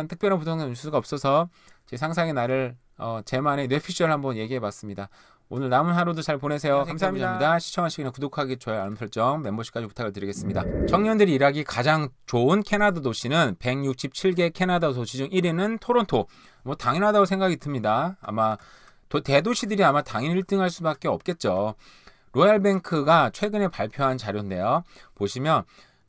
특별한 부동산 뉴스가 없어서 제 상상의 나를 제만의 뇌피셜 한번 얘기해봤습니다. 오늘 남은 하루도 잘 보내세요. 감사합니다. 시청하시기나 구독하기, 좋아요, 알람 설정, 멤버십까지 부탁을 드리겠습니다. 청년들이 일하기 가장 좋은 캐나다 도시는 167개 캐나다 도시 중 1위는 토론토. 뭐 당연하다고 생각이 듭니다. 아마 대도시들이 아마 당연히 1등할 수밖에 없겠죠. 로얄뱅크가 최근에 발표한 자료인데요. 보시면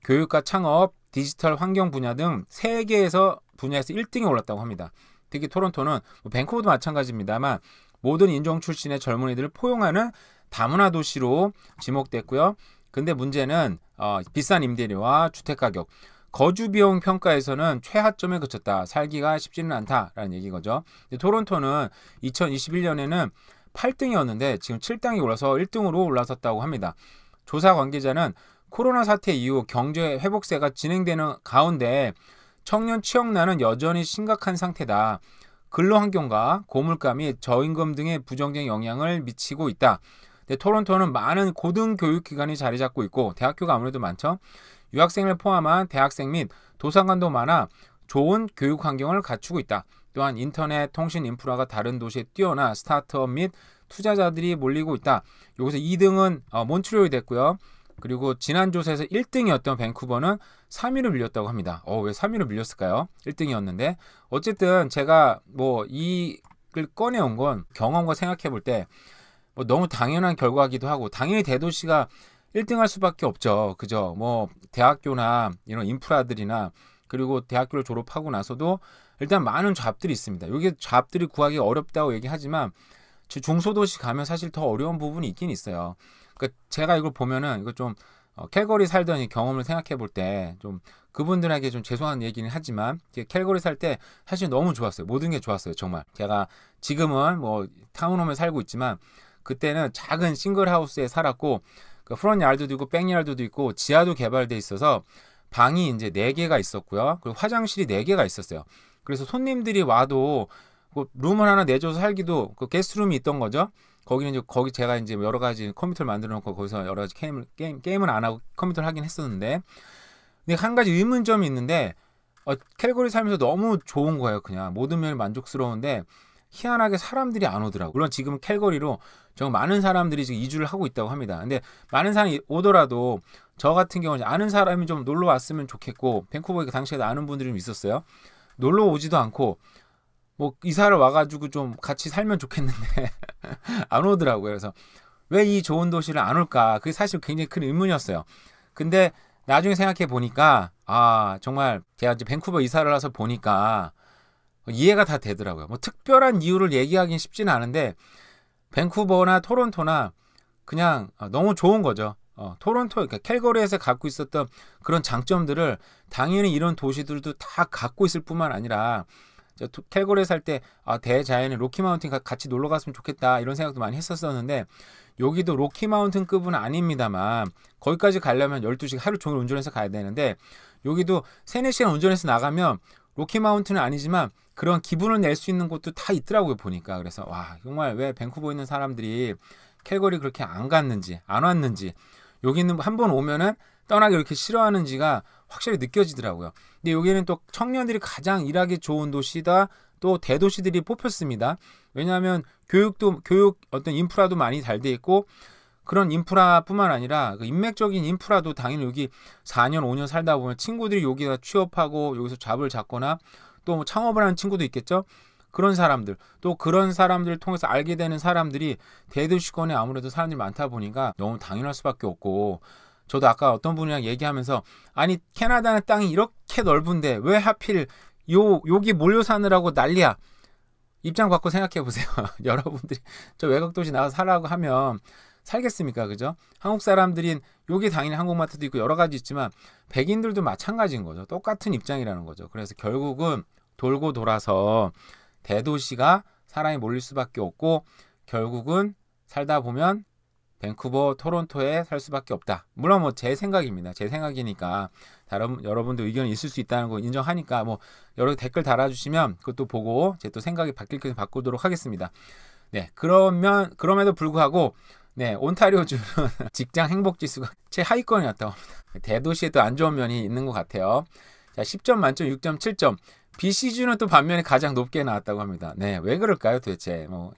교육과 창업, 디지털 환경 분야 등 3개에서 분야에서 1등에 올랐다고 합니다. 특히 토론토는 밴쿠버도 마찬가지입니다만 모든 인종 출신의 젊은이들을 포용하는 다문화 도시로 지목됐고요. 근데 문제는 비싼 임대료와 주택가격, 거주비용 평가에서는 최하점에 그쳤다. 살기가 쉽지는 않다라는 얘기거죠. 토론토는 2021년에는 8등이었는데 지금 7등이 올라서 1등으로 올라섰다고 합니다. 조사 관계자는 코로나 사태 이후 경제 회복세가 진행되는 가운데 청년 취업난은 여전히 심각한 상태다. 근로환경과 고물가 및 저임금 등의 부정적인 영향을 미치고 있다. 토론토는 많은 고등교육기관이 자리 잡고 있고 대학교가 아무래도 많죠. 유학생을 포함한 대학생 및 도서관도 많아 좋은 교육 환경을 갖추고 있다. 또한 인터넷 통신 인프라가 다른 도시에 뛰어나 스타트업 및 투자자들이 몰리고 있다. 여기서 2등은 몬트리올이 됐고요. 그리고 지난 조사에서 1등이었던 밴쿠버는 3위로 밀렸다고 합니다. 왜 3위로 밀렸을까요? 1등이었는데 어쨌든 제가 뭐 이걸 꺼내온 건 경험과 생각해 볼 때 뭐 너무 당연한 결과이기도 하고 당연히 대도시가 1등할 수밖에 없죠. 그죠? 뭐 대학교나 이런 인프라들이나 그리고 대학교를 졸업하고 나서도 일단 많은 잡들이 있습니다. 여기 잡들이 구하기 어렵다고 얘기하지만 중소도시 가면 사실 더 어려운 부분이 있긴 있어요. 그러니까 제가 이걸 보면은 이거 좀 캘거리 살던 이 경험을 생각해 볼 때 좀 그분들에게 좀 죄송한 얘기는 하지만 캘거리 살 때 사실 너무 좋았어요. 모든 게 좋았어요. 정말. 제가 지금은 뭐 타운홈에 살고 있지만 그때는 작은 싱글하우스에 살았고 그 프론트 야르드도 있고 백야르드도 있고 지하도 개발돼 있어서 방이 이제 4개가 있었고요. 그리고 화장실이 4개가 있었어요. 그래서 손님들이 와도 뭐 룸을 하나 내줘서 살기도 그 게스트룸이 있던 거죠. 거기는 이제 거기 제가 이제 여러 가지 컴퓨터를 만들어 놓고 거기서 여러 가지 게임은 안 하고 컴퓨터를 하긴 했었는데 근데 한 가지 의문점이 있는데 캘거리 살면서 너무 좋은 거예요. 그냥 모든 면이 만족스러운데 희한하게 사람들이 안 오더라고요. 물론 지금 캘거리로 정말 많은 사람들이 지금 이주를 하고 있다고 합니다. 근데 많은 사람이 오더라도 저 같은 경우는 아는 사람이 좀 놀러 왔으면 좋겠고 밴쿠버에 당시에 아는 분들이 좀 있었어요. 놀러 오지도 않고 뭐 이사를 와가지고 좀 같이 살면 좋겠는데 안 오더라고요. 그래서 왜 이 좋은 도시를 안 올까? 그게 사실 굉장히 큰 의문이었어요. 근데 나중에 생각해 보니까 정말 제가 이제 밴쿠버 이사를 와서 보니까 이해가 다 되더라고요. 뭐 특별한 이유를 얘기하기는 쉽지는 않은데 밴쿠버나 토론토나 그냥 너무 좋은 거죠. 토론토, 그러니까 캘거리에서 갖고 있었던 그런 장점들을 당연히 이런 도시들도 다 갖고 있을 뿐만 아니라 캘거리에 살 때 대자연의 로키마운틴 같이 놀러 갔으면 좋겠다 이런 생각도 많이 했었었는데 여기도 로키마운틴급은 아닙니다만 거기까지 가려면 12시간 하루 종일 운전해서 가야 되는데 여기도 3-4시간 운전해서 나가면 로키마운틴은 아니지만 그런 기분을 낼 수 있는 곳도 다 있더라고요. 보니까. 그래서 와 정말 왜 밴쿠버에 있는 사람들이 캘거리 그렇게 안 갔는지 안 왔는지 여기는 한번 오면은 떠나기 이렇게 싫어하는지가 확실히 느껴지더라고요. 근데 여기는 또 청년들이 가장 일하기 좋은 도시다. 또 대도시들이 뽑혔습니다. 왜냐하면 교육 어떤 인프라도 많이 잘 돼 있고 그런 인프라뿐만 아니라 그 인맥적인 인프라도 당연히 여기 4년 5년 살다 보면 친구들이 여기다 취업하고 여기서 잡을 잡거나 또 뭐 창업을 하는 친구도 있겠죠. 그런 사람들 또 그런 사람들을 통해서 알게 되는 사람들이 대도시권에 아무래도 사람들이 많다 보니까 너무 당연할 수밖에 없고 저도 아까 어떤 분이랑 얘기하면서 아니 캐나다는 땅이 이렇게 넓은데 왜 하필 여기 몰려 사느라고 난리야. 입장 바꿔 생각해 보세요. 여러분들이 저 외곽 도시 나가서 살라고 하면 살겠습니까? 그죠? 한국 사람들인 여기 당연히 한국마트도 있고 여러 가지 있지만 백인들도 마찬가지인 거죠. 똑같은 입장이라는 거죠. 그래서 결국은 돌고 돌아서 대도시가 사람이 몰릴 수밖에 없고 결국은 살다 보면 밴쿠버, 토론토에 살 수밖에 없다. 물론 뭐 제 생각입니다. 제 생각이니까 다른 여러분도 의견이 있을 수 있다는 거 인정하니까 뭐 여러 댓글 달아주시면 그것도 보고 제 또 생각이 바뀔 때 바꾸도록 하겠습니다. 네, 그럼에도 불구하고 네, 온타리오주는 직장 행복 지수가 최하위권이었다고 합니다. 대도시에도 안 좋은 면이 있는 것 같아요. 자, 10점 만점 6.7점. BC주는 또 반면에 가장 높게 나왔다고 합니다. 네, 왜 그럴까요, 도대체? 뭐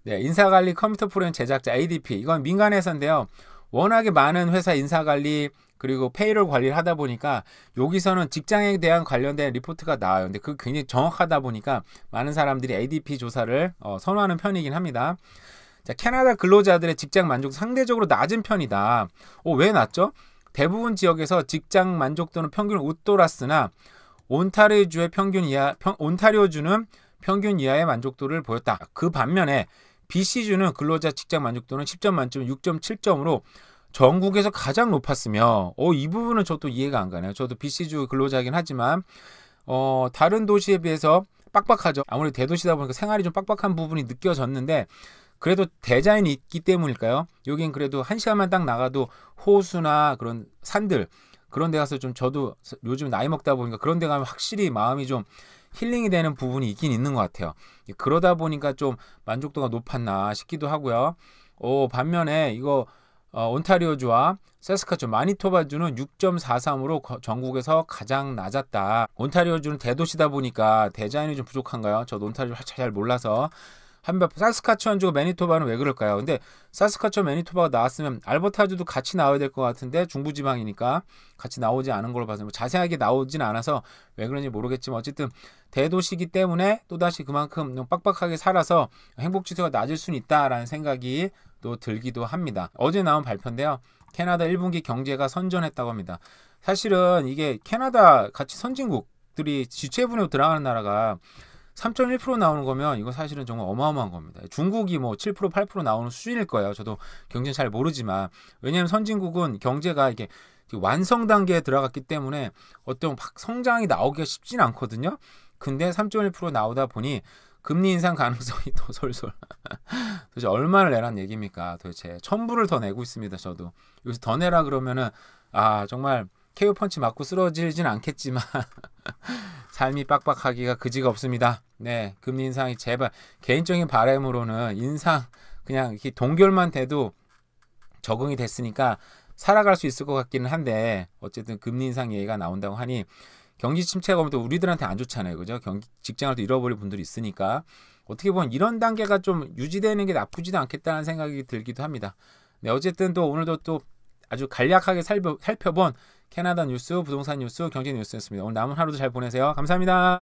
네, 인사관리 컴퓨터 프로그램 제작자 ADP. 이건 민간 회사인데요. 워낙에 많은 회사 인사관리 그리고 페이롤 관리를 하다 보니까 여기서는 직장에 대한 관련된 리포트가 나와요. 근데 그 굉장히 정확하다 보니까 많은 사람들이 ADP 조사를 선호하는 편이긴 합니다. 자, 캐나다 근로자들의 직장 만족도 상대적으로 낮은 편이다. 왜 낮죠? 대부분 지역에서 직장 만족도는 평균 웃돌았으나 온타리오주의 온타리오주는 평균 이하의 만족도를 보였다. 그 반면에 BC주는 근로자 직장 만족도는 10점 만점 6.7점으로 전국에서 가장 높았으며 이 부분은 저도 이해가 안 가네요. 저도 BC주 근로자이긴 하지만 다른 도시에 비해서 빡빡하죠. 아무래도 대도시다 보니까 생활이 좀 빡빡한 부분이 느껴졌는데 그래도 대자연이 있기 때문일까요? 여긴 그래도 1시간만 딱 나가도 호수나 그런 산들 그런 데 가서 좀 저도 요즘 나이 먹다 보니까 그런 데 가면 확실히 마음이 좀 힐링이 되는 부분이 있긴 있는 것 같아요. 그러다 보니까 좀 만족도가 높았나 싶기도 하고요. 반면에 이거 온타리오주와 세스카촌, 마니토바주는 6.43으로 전국에서 가장 낮았다. 온타리오주는 대도시다 보니까 대자연이 좀 부족한가요? 저도 온타리오 잘 몰라서. 사스카추완주와 매니토바는 왜 그럴까요? 근데 사스카추완 매니토바가 나왔으면 알버타주도 같이 나와야 될 것 같은데 중부지방이니까 같이 나오지 않은 걸로 봐서 자세하게 나오진 않아서 왜 그런지 모르겠지만 어쨌든 대도시이기 때문에 또다시 그만큼 빡빡하게 살아서 행복지수가 낮을 수는 있다라는 생각이 또 들기도 합니다. 어제 나온 발표인데요. 캐나다 1분기 경제가 선전했다고 합니다. 사실은 이게 캐나다 같이 선진국들이 지체분으로 들어가는 나라가 3.1% 나오는 거면 이거 사실은 정말 어마어마한 겁니다. 중국이 뭐 7%, 8% 나오는 수준일 거예요. 저도 경제 잘 모르지만 왜냐하면 선진국은 경제가 이게 완성 단계에 들어갔기 때문에 어떤 성장이 나오기가 쉽진 않거든요. 근데 3.1% 나오다 보니 금리 인상 가능성이 더 솔솔. 도대체 얼마를 내란 얘기입니까? 도대체 1000불을 더 내고 있습니다. 저도 여기서 더 내라 그러면은 정말 KO 펀치 맞고 쓰러지진 않겠지만 삶이 빡빡하기가 그지가 없습니다. 네, 금리 인상이 제발 개인적인 바람으로는 인상 그냥 이렇게 동결만 돼도 적응이 됐으니까 살아갈 수 있을 것 같기는 한데 어쨌든 금리 인상 얘기가 나온다고 하니 경기 침체가 오면 또 우리들한테 안 좋잖아요. 그죠? 직장을 또 잃어버릴 분들이 있으니까 어떻게 보면 이런 단계가 좀 유지되는 게 나쁘지도 않겠다는 생각이 들기도 합니다. 네, 어쨌든 또 오늘도 또 아주 간략하게 살펴본 캐나다 뉴스, 부동산 뉴스, 경제 뉴스였습니다. 오늘 남은 하루도 잘 보내세요. 감사합니다.